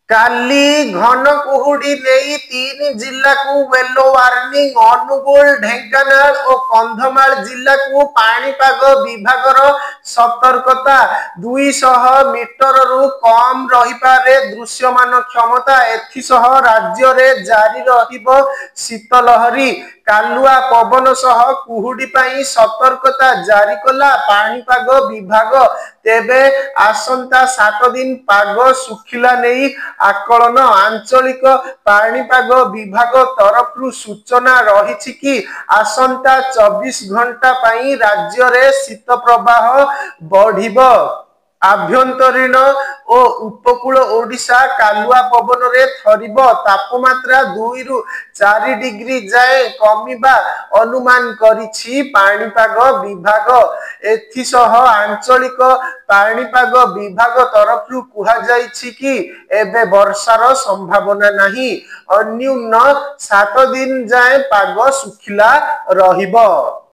काली घन कुहुड़ी नहीं 3 जिला को येलो वार्निंग अनुगुल ढेंकानाल और कंधमाल जिला को पाणीपाग विभागर सतर्कता 200 मीटर रु कम रहीपारे दृश्यमान क्षमता एथिसह राज्य रे जारी रहिबो शीतलहरी कालुआ पवन सह कुहुड़ी पाई सतर्कता जारी कला पाणीपाग विभाग तेबे आसंता 7 दिन पाग सुखिला नहीं आकलन आंचलिक पाणीपाग विभाग तरफ सूचना रही कि आसंता 24 घंटा पाई राज्य रे शीत प्रवाह बढ़िबो आभ्यंतरीण और उपकूल ओडिशा कालुआ पवन रे थरिब तापमात्रा 2 रु 4 डिग्री जाए कमिबा अनुमान करिछि पाणीपाग विभाग एथिसह आंचलिक पाणीपाग विभाग तरफ कुहा जाइछि कि एबे वर्षार संभावना नहीं अन्यून 7 दिन जाए पाग सुखिला रहिब।